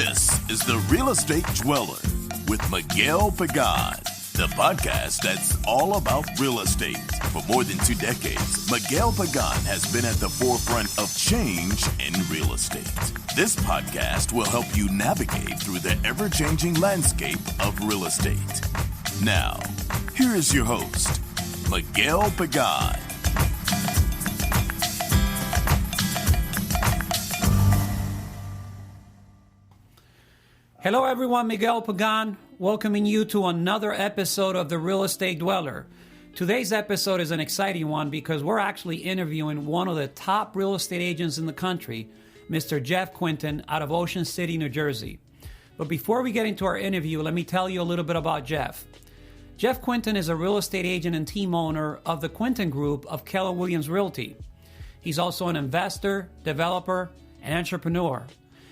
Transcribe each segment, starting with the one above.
This is The Real Estate Dweller with Miguel, the podcast that's all about real estate. For more than 2 decades, Miguel has been at the forefront of change in real estate. This podcast will help you navigate through the ever-changing landscape of real estate. Now, here is your host, Miguel Pagan. Hello everyone, Miguel Pagan, welcoming you to another episode of The Real Estate Dweller. Today's episode is an exciting one because we're actually interviewing one of the top real estate agents in the country, Mr. Jeff Quintin out of Ocean City, New Jersey. But before we get into our interview, let me tell you a little bit about Jeff. Jeff Quintin is a real estate agent and team owner of the Quintin Group of Keller Williams Realty. He's also an investor, developer, and entrepreneur.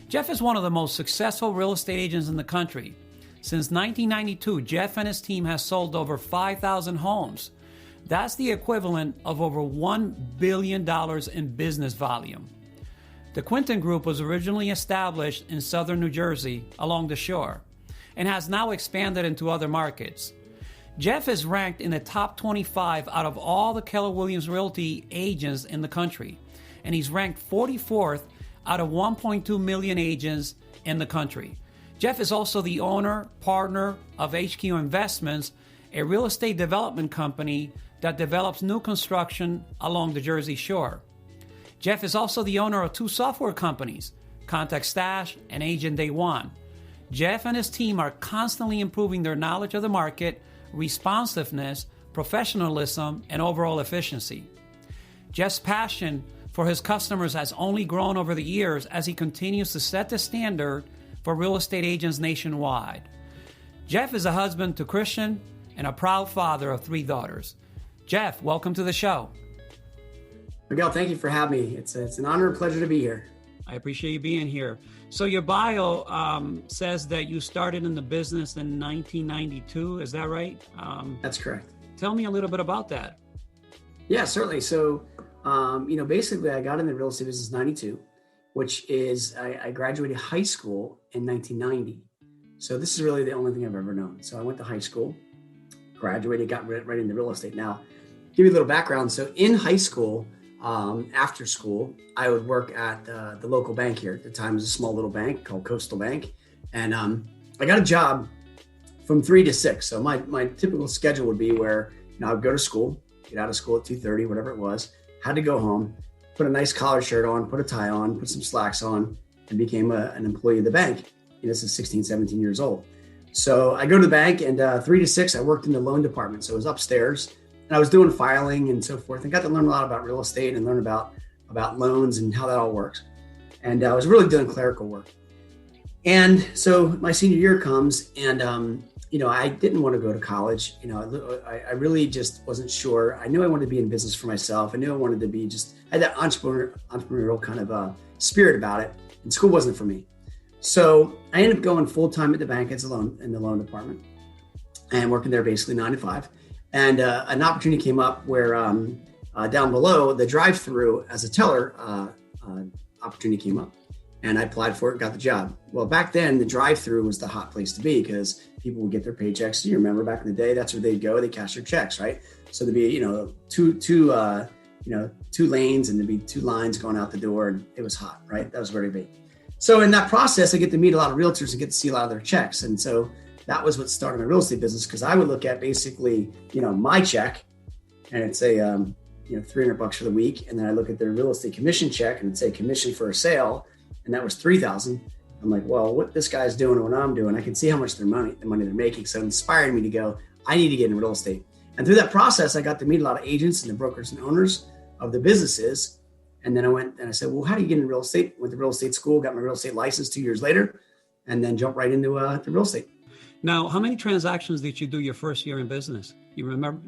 Jeff is one of the most successful real estate agents in the country. Since 1992, Jeff and his team has sold over 5,000 homes. That's the equivalent of over $1 billion in business volume. The Quintin Group was originally established in southern New Jersey along the shore and has now expanded into other markets. Jeff is ranked in the top 25 out of all the Keller Williams Realty agents in the country, and he's ranked 44th out of 1.2 million agents in the country. Jeff is also the owner, partner of HQ Investments, a real estate development company that develops new construction along the Jersey Shore. Jeff is also the owner of 2 software companies, Contact Stash and Agent Day One. Jeff and his team are constantly improving their knowledge of the market, responsiveness, professionalism, and overall efficiency. Jeff's passion for his customers has only grown over the years as he continues to set the standard for real estate agents nationwide. Jeff is a husband to Christian and a proud father of 3 daughters. Jeff, welcome to the show. Miguel, thank you for having me. It's an honor and pleasure to be here. I appreciate you being here. So your bio says that you started in the business in 1992. Is that right? That's correct. Tell me a little bit about that. Yeah, certainly. So, basically I got in the real estate business in 92, which is I graduated high school in 1990. So this is really the only thing I've ever known. So I went to high school, graduated, got right into real estate. Now, give you a little background. So in high school, after school, I would work at the local bank here. At the time, it was a small little bank called Coastal Bank. And I got a job from 3 to 6. So my typical schedule would be where I would go to school, get out of school at 2:30, whatever it was, had to go home, put a nice collar shirt on, put a tie on, put some slacks on, and became an employee of the bank. This is 16, 17 years old. So I go to the bank, and 3 to 6, I worked in the loan department. So it was upstairs, and I was doing filing and so forth, and got to learn a lot about real estate and learn about loans and how that all works. And I was really doing clerical work. And so my senior year comes, and I didn't want to go to college. I really just wasn't sure. I knew I wanted to be in business for myself. I knew I wanted to be I had that entrepreneurial kind of spirit about it, and school wasn't for me. So I ended up going full time at the bank in the loan department and working there basically 9 to 5. And an opportunity came up where down below the drive-through as a teller opportunity came up. And I applied for it, got the job. Well, back then, the drive-through was the hot place to be because people would get their paychecks. You remember back in the day, that's where they'd go. They cash their checks, right? So there'd be, two lanes, and there'd be 2 lines going out the door, and it was hot, right? That was where it'd be. So in that process, I get to meet a lot of realtors and get to see a lot of their checks. And so that was what started my real estate business, because I would look at basically, my check, and it'd say, $300 for the week. And then I look at their real estate commission check, and it'd say commission for a sale. And that was $3,000. I'm like, well, what this guy's doing and what I'm doing, I can see how much the money they're making. So it inspired me to go, I need to get in real estate. And through that process, I got to meet a lot of agents and the brokers and owners of the businesses. And then I went and I said, well, how do you get into real estate? Went to real estate school, got my real estate license 2 years later, and then jumped right into the real estate. Now, how many transactions did you do your first year in business? You remember?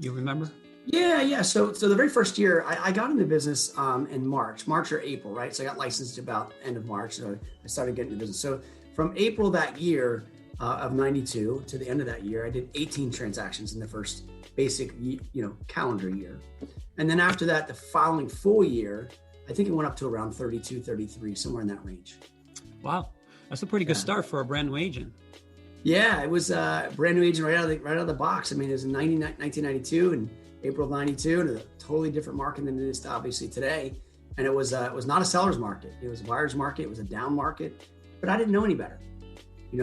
Yeah. So the very first year, I got into business in March or April, right? So I got licensed about end of March. So I started getting into business. So from April that year of 92 to the end of that year, I did 18 transactions in the first basic, calendar year. And then after that, the following full year, I think it went up to around 32, 33, somewhere in that range. Wow. That's a pretty good start for a brand new agent. Yeah, it was a brand new agent right out of the box. I mean, it was in 1992 and April of 92, and a totally different market than it is obviously today. And it was not a seller's market. It was a buyer's market. It was a down market, but I didn't know any better.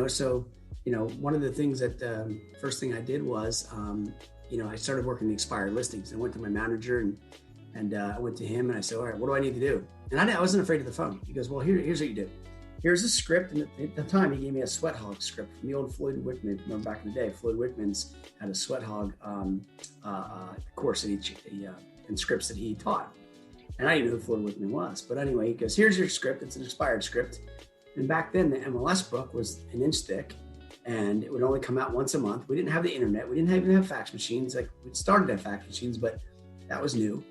So, one of the things that first thing I did was, I started working the expired listings. I went to my manager and I went to him and I said, all right, what do I need to do? And I wasn't afraid of the phone. He goes, well, here's what you do. Here's a script. And at the time, he gave me a Sweat Hog script from the old Floyd Wickman. Remember back in the day, Floyd Wickman's had a Sweat Hog course and scripts that he taught. And I didn't know who Floyd Wickman was. But anyway, he goes, here's your script. It's an expired script. And back then, the MLS book was an inch thick, and it would only come out once a month. We didn't have the internet. We didn't even have fax machines. Like, we started to have fax machines, but that was new.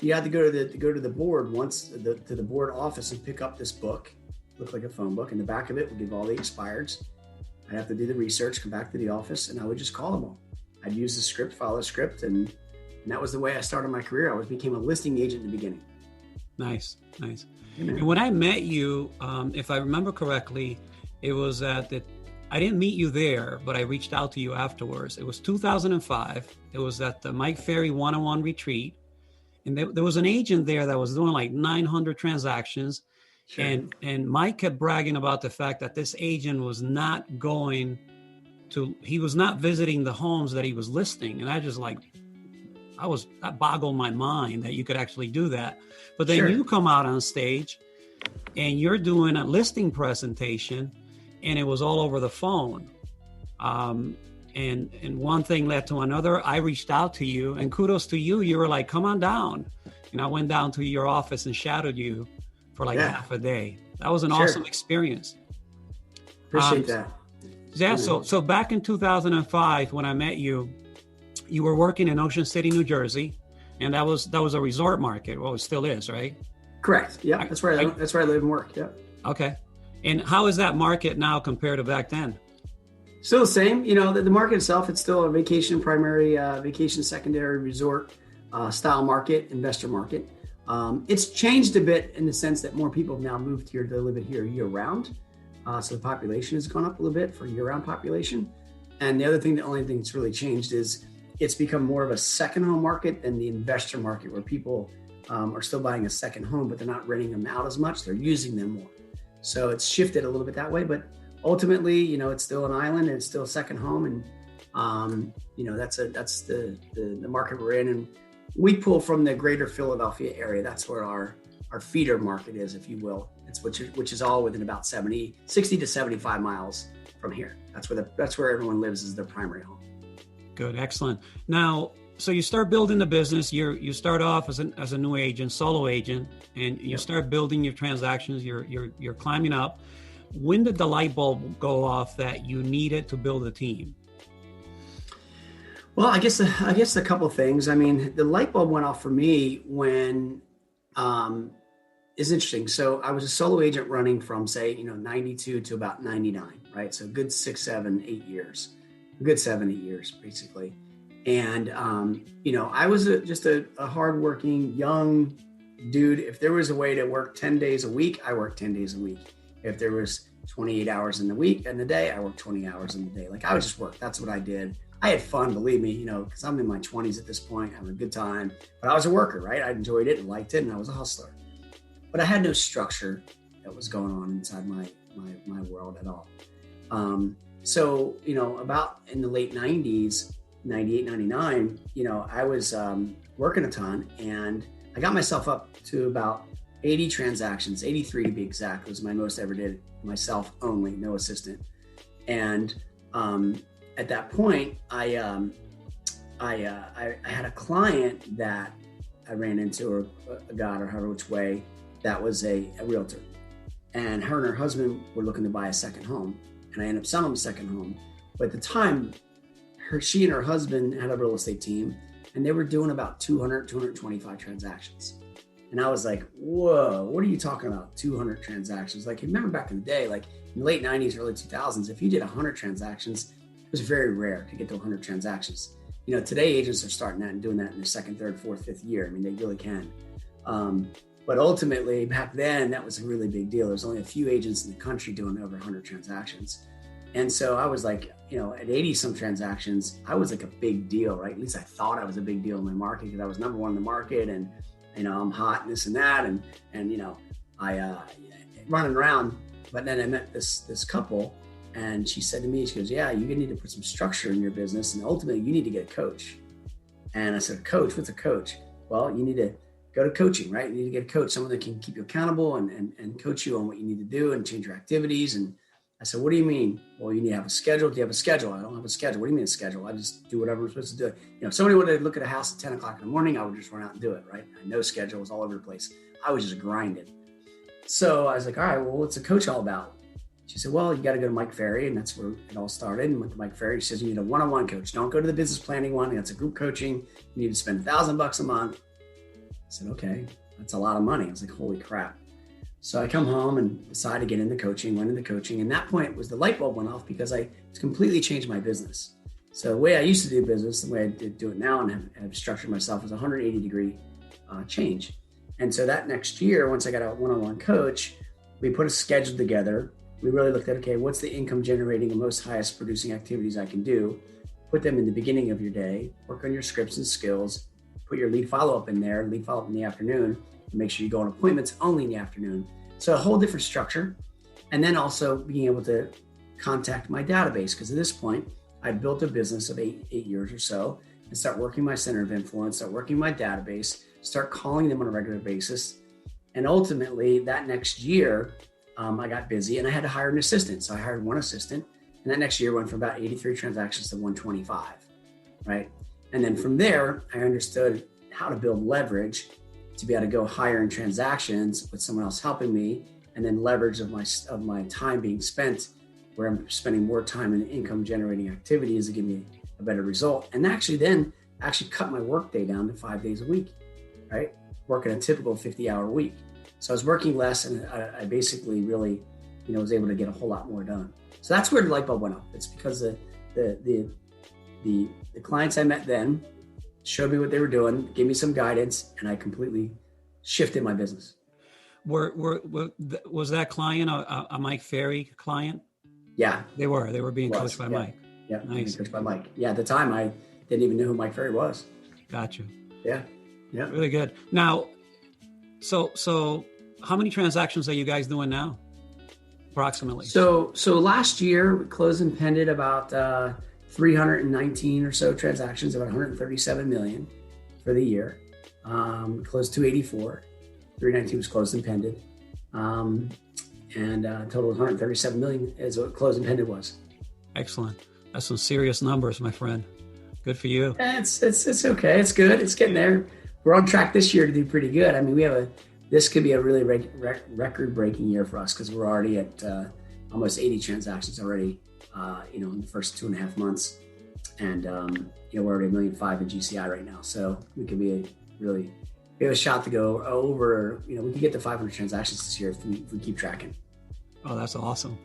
You had to go to the board to the board office and pick up this book. It looked like a phone book. In the back of it would give all the expireds. I'd have to do the research, come back to the office, and I would just call them all. I'd use the script, follow the script, and that was the way I started my career. I became a listing agent in the beginning. Nice. And when I met you, if I remember correctly, it was I didn't meet you there, but I reached out to you afterwards. It was 2005. It was at the Mike Ferry one-on-one retreat. And there was an agent there that was doing like 900 transactions. Sure. And Mike kept bragging about the fact that this agent was not visiting the homes that he was listing. And that boggled my mind that you could actually do that. But then you come out on stage and you're doing a listing presentation, and it was all over the phone. And one thing led to another. I reached out to you, and kudos to you. You were like, come on down. And I went down to your office and shadowed you for half a day. That was an awesome experience. Appreciate that. Yeah. So back in 2005, when I met you, you were working in Ocean City, New Jersey, and that was a resort market. Well, it still is, right? Correct. Yeah, that's where I live and work. Yeah. Okay. And how is that market now compared to back then? Still the same. The market itself, it's still a vacation primary, vacation secondary, resort style market, investor market. It's changed a bit in the sense that more people have now moved here to live here year round. So the population has gone up a little bit for year round population. And the only thing that's really changed is it's become more of a second home market than the investor market, where people are still buying a second home, but they're not renting them out as much. They're using them more. So it's shifted a little bit that way, but ultimately, it's still an island and it's still a second home. And, that's the market we're in. And we pull from the greater Philadelphia area. That's where our feeder market is, if you will. Which is all within about 60 to 75 miles from here. That's where everyone lives, is their primary home. Good. Excellent. Now, so you start building the business. You start off as a new agent, solo agent, and you start building your transactions. You're climbing up. When did the light bulb go off that you needed to build a team? Well, I guess a couple of things. I mean, the light bulb went off for me when it's interesting. So I was a solo agent running from, say, 92 to about 99, right? So good 6, 7, 8 years, good 7, 8 years, basically. And, I was just a hardworking young dude. If there was a way to work 10 days a week, I worked 10 days a week. If there was 28 hours in the week and the day, I worked 20 hours in the day. Like, I would just work. That's what I did. I had fun, believe me, because I'm in my 20s at this point, having a good time. But I was a worker, right? I enjoyed it and liked it, and I was a hustler. But I had no structure that was going on inside my world at all. So, about in the late 90s, 98, 99, I was working a ton, and I got myself up to about 80 transactions, 83 to be exact, was my most ever did, myself only, no assistant. And at that point, I had a client that I ran into, or a guy, or however which way, that was a realtor. And her and her husband were looking to buy a second home. And I ended up selling them a second home. But at the time, she and her husband had a real estate team, and they were doing about 225 transactions. And I was like, whoa, what are you talking about? 200 transactions? Like, remember back in the day, like in the late 90s, early 2000s, if you did 100 transactions, it was very rare to get to 100 transactions. Today agents are starting that and doing that in their second, third, fourth, fifth year. I mean, they really can. But ultimately, back then, that was a really big deal. There's only a few agents in the country doing over 100 transactions. And so I was like, at 80 some transactions, I was like a big deal, right? At least I thought I was a big deal in my market because I was number one in the market, and, I'm hot and this and that. And I running around, but then I met this couple, and she said to me, she goes, yeah, you need to put some structure in your business. And ultimately you need to get a coach. And I said, coach, what's a coach? Well, you need to go to coaching, right? You need to get a coach, someone that can keep you accountable and coach you on what you need to do and change your activities. And I said, what do you mean? Well, you need to have a schedule. Do you have a schedule? I don't have a schedule. What do you mean a schedule? I just do whatever I'm supposed to do. If somebody wanted to look at a house at 10 o'clock in the morning, I would just run out and do it, right? I had no schedule. It was all over the place. I was just grinding. So I was like, all right, well, what's a coach all about? She said, well, you got to go to Mike Ferry. And that's where it all started. And with Mike Ferry, she says, you need a one-on-one coach. Don't go to the business planning one. That's a group coaching. You need to spend $1,000 a month. I said, okay, that's a lot of money. I was like, holy crap. So I come home and decide to get into coaching, went into coaching. And that point was the light bulb went off because I completely changed my business. So the way I used to do business, the way I do it now and have structured myself was a 180-degree change. And so that next year, once I got a one-on-one coach, we put a schedule together. We really looked at, okay, what's the income generating and most highest producing activities I can do? Put them in the beginning of your day, work on your scripts and skills, put your lead follow-up in there, lead follow-up in the afternoon, and make sure you go on appointments only in the afternoon. So a whole different structure. And then also being able to contact my database, because at this point, I'd built a business of eight years or so, and start working my center of influence, start working my database, start calling them on a regular basis. And ultimately that next year, I got busy and I had to hire an assistant. So I hired one assistant, and that next year went from about 83 transactions to 125, right? And then from there, I understood how to build leverage to be able to go higher in transactions with someone else helping me, and then leverage of my time being spent where I'm spending more time in income generating activities to give me a better result. And actually cut my work day down to 5 days a week, right? Working a typical 50-hour week. So I was working less, and I basically really, was able to get a whole lot more done. So that's where the light bulb went off. It's because the clients I met then showed me what they were doing, gave me some guidance, and I completely shifted my business. Was that client a Mike Ferry client? Yeah, they were being coached by Mike. Yeah, nice. Coached by Mike. Yeah, at the time I didn't even know who Mike Ferry was. Gotcha. Yeah. Really good. Now, so how many transactions are you guys doing now, approximately? So last year we closed and pended about 319 or so transactions, about 137 million for the year. Closed 284. 319 was closed and pended. And total 137 million is what closed and pended was. Excellent. That's some serious numbers, my friend. Good for you. It's okay. It's good. It's getting there. We're on track this year to do pretty good. I mean, this could be a really record-breaking year for us because we're already at almost 80 transactions already, in the first 2.5 months. And, we're already $1.5 million in GCI right now. So we could we have a shot to go over, we could get to 500 transactions this year if we keep tracking. Oh, that's awesome.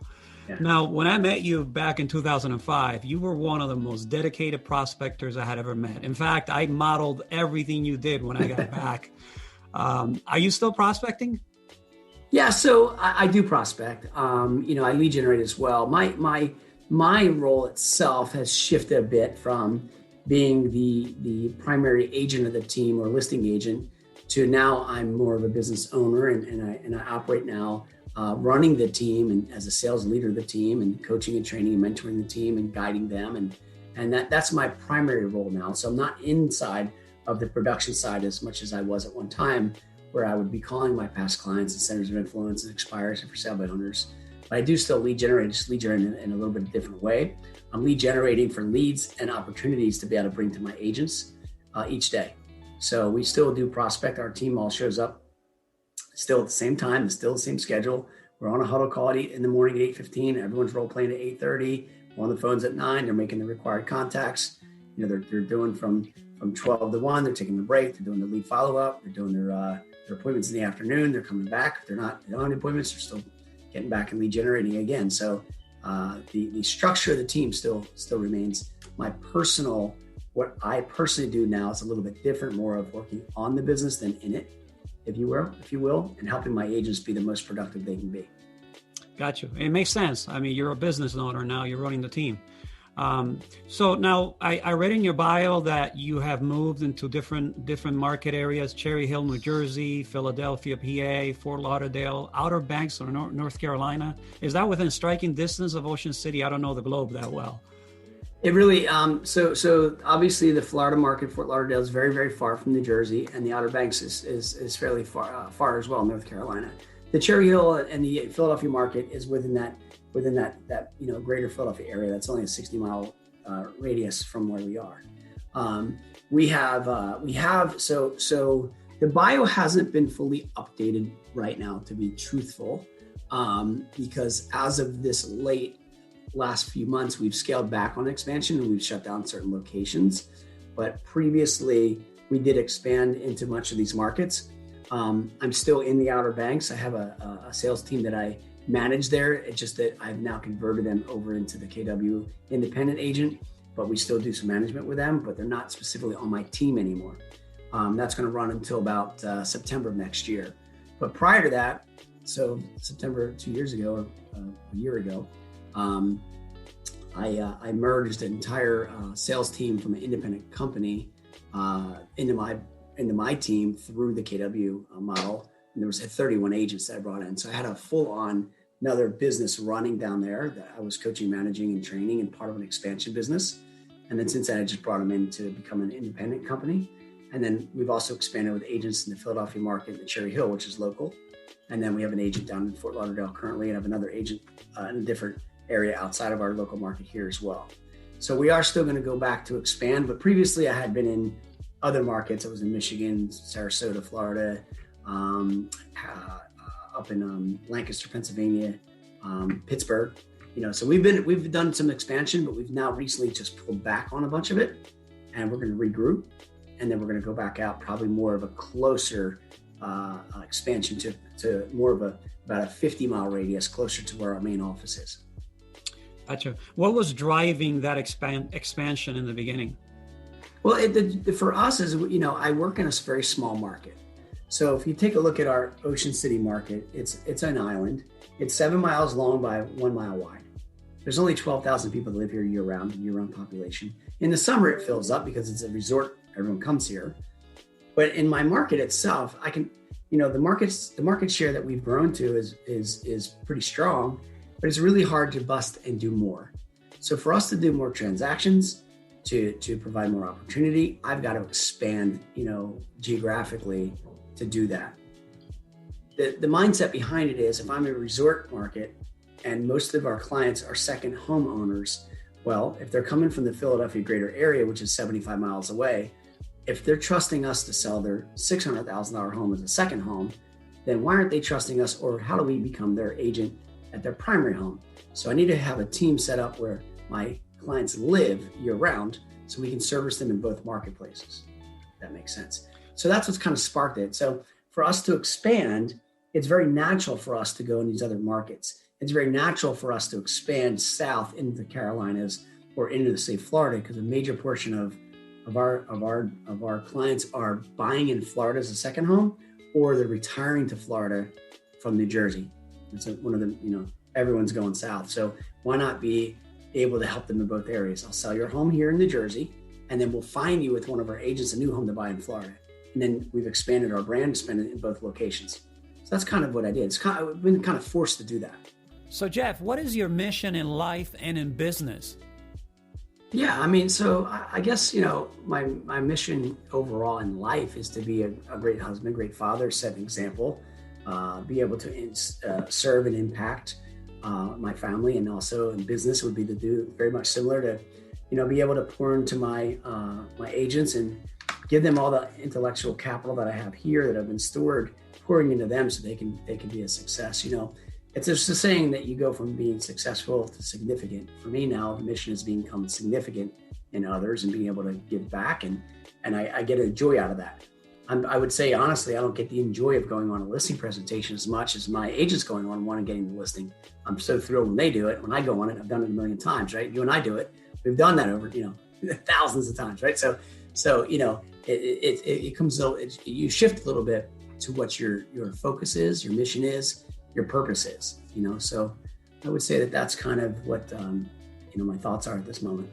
Yeah. Now, when I met you back in 2005, you were one of the most dedicated prospectors I had ever met. In fact, I modeled everything you did when I got back. Are you still prospecting? Yeah, so I do prospect. I lead generate as well. My role itself has shifted a bit from being the primary agent of the team or listing agent to now I'm more of a business owner and I operate now running the team and as a sales leader of the team and coaching and training and mentoring the team and guiding them. And that's my primary role now. So I'm not inside of the production side as much as I was at one time, where I would be calling my past clients and centers of influence and expires and for sale by owners. But I do still lead generate in a little bit different way. I'm lead generating for leads and opportunities to be able to bring to my agents each day. So we still do prospect. Our team all shows up still at the same time, still the same schedule. We're on a huddle call in the morning at 8:15. Everyone's role playing at 8:30. We're on the phones at 9. They're making the required contacts. They're doing from 12 to 1. They're taking the break. They're doing the lead follow-up. They're doing their appointments in the afternoon. They're coming back. If they don't have any appointments, they're still getting back and lead generating again. So the structure of the team still remains. What I personally do now is a little bit different, more of working on the business than in it. if you will, and helping my agents be the most productive they can be. Gotcha. It makes sense. I mean, you're a business owner now. You're running the team. So now I read in your bio that you have moved into different market areas: Cherry Hill, New Jersey, Philadelphia, PA, Fort Lauderdale, Outer Banks, or North Carolina. Is that within striking distance of Ocean City? I don't know the globe that well. It really, so obviously the Florida market, Fort Lauderdale, is very, very far from New Jersey, and the Outer Banks is fairly far as well, North Carolina. The Cherry Hill and the Philadelphia market is within that greater Philadelphia area. That's only a 60-mile radius from where we are. So the bio hasn't been fully updated right now, to be truthful, because as of this last few months, we've scaled back on expansion and we've shut down certain locations. But previously, we did expand into much of these markets. I'm still in the Outer Banks. I have a sales team that I manage there. It's just that I've now converted them over into the KW independent agent, but we still do some management with them, but they're not specifically on my team anymore. That's going to run until about September of next year. But prior to that, so September 2 years ago, or a year ago, I merged an entire sales team from an independent company into my team through the KW model. And there was 31 agents that I brought in. So I had a full-on another business running down there that I was coaching, managing, and training, and part of an expansion business. And then since then, I just brought them in to become an independent company. And then we've also expanded with agents in the Philadelphia market and the Cherry Hill, which is local. And then we have an agent down in Fort Lauderdale currently, and have another agent in a different area outside of our local market here as well. So we are still going to go back to expand, but previously I had been in other markets. I was in Michigan, Sarasota, Florida, up in Lancaster, Pennsylvania, Pittsburgh. So we've done some expansion, but we've now recently just pulled back on a bunch of it, and we're going to regroup, and then we're going to go back out, probably more of a closer expansion to more of about a 50-mile radius, closer to where our main office is. Gotcha. What was driving that expansion in the beginning? Well, for us is, I work in a very small market. So if you take a look at our Ocean City market, it's an island. It's 7 miles long by 1 mile wide. There's only 12,000 people that live here year-round population. In the summer, it fills up because it's a resort. Everyone comes here. But in my market itself, I can, the market share that we've grown to is pretty strong, but it's really hard to bust and do more. So for us to do more transactions, to provide more opportunity, I've got to expand, geographically to do that. The mindset behind it is, if I'm a resort market and most of our clients are second homeowners, well, if they're coming from the Philadelphia greater area, which is 75 miles away, if they're trusting us to sell their $600,000 home as a second home, then why aren't they trusting us, or how do we become their agent at their primary home? So I need to have a team set up where my clients live year-round so we can service them in both marketplaces. If that makes sense. So that's what's kind of sparked it. So for us to expand, it's very natural for us to go in these other markets. It's very natural for us to expand south into the Carolinas or into, say, Florida, because a major portion of our clients are buying in Florida as a second home, or they're retiring to Florida from New Jersey. It's one of the, everyone's going south. So why not be able to help them in both areas? I'll sell your home here in New Jersey, and then we'll find you with one of our agents a new home to buy in Florida. And then we've expanded our brand, expanded in both locations. So that's kind of what I did. I've been kind of forced to do that. So Jeff, what is your mission in life and in business? Yeah, I guess, my mission overall in life is to be a great husband, great father, set an example, be able to serve and impact my family, and also in business would be to do very much similar to, be able to pour into my agents and give them all the intellectual capital that I have here that I've been stored, pouring into them so they can be a success. It's just a saying that you go from being successful to significant. For me now, the mission is become significant in others and being able to give back, and I get a joy out of that. I would say, honestly, I don't get the joy of going on a listing presentation as much as my agents going on one and getting the listing. I'm so thrilled when they do it. When I go on it, I've done it a million times, right? You and I do it. We've done that over, thousands of times, right? So it comes, you shift a little bit to what your focus is, your mission is, your purpose is, so I would say that that's kind of what, my thoughts are at this moment.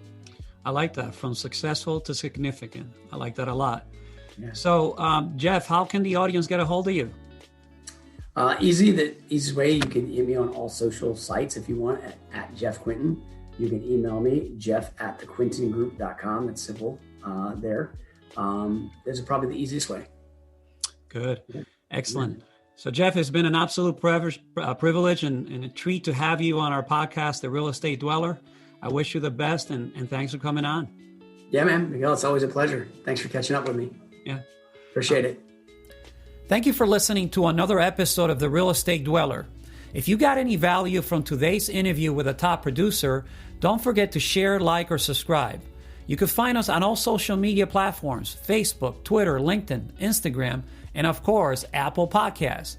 I like that, from successful to significant. I like that a lot. Yeah. So, Jeff, how can the audience get a hold of you? The easiest way, you can hit me on all social sites if you want at Jeff Quintin. You can email me, jeff@thequintingroup.com. It's simple there. Those are probably the easiest way. Good. Excellent. Yeah. So, Jeff, it's been an absolute privilege and a treat to have you on our podcast, The Real Estate Dweller. I wish you the best, and thanks for coming on. Yeah, man. Miguel, it's always a pleasure. Thanks for catching up with me. Yeah. Appreciate it. Thank you for listening to another episode of The Real Estate Dweller. If you got any value from today's interview with a top producer, don't forget to share, like, or subscribe. You can find us on all social media platforms: Facebook, Twitter, LinkedIn, Instagram, and of course, Apple Podcasts.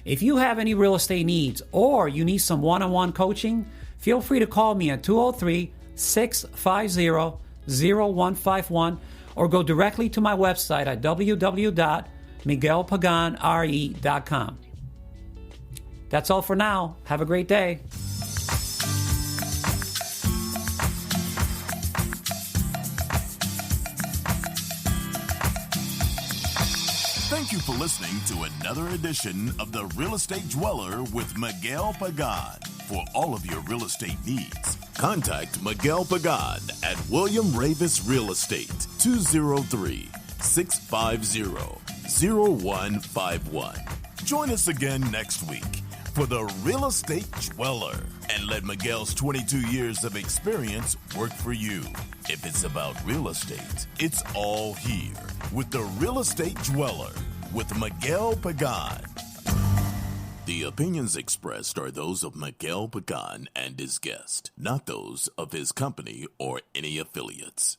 If you have any real estate needs or you need some one-on-one coaching, feel free to call me at 203-650-0151 or go directly to my website at www.miguelpaganre.com. That's all for now. Have a great day. Thank you for listening to another edition of The Real Estate Dweller with Miguel Pagan. For all of your real estate needs, contact Miguel Pagan at William Ravis Real Estate, 203-650-0151. Join us again next week for The Real Estate Dweller, and let Miguel's 22 years of experience work for you. If it's about real estate, it's all here with The Real Estate Dweller with Miguel Pagan. The opinions expressed are those of Miguel Pagan and his guest, not those of his company or any affiliates.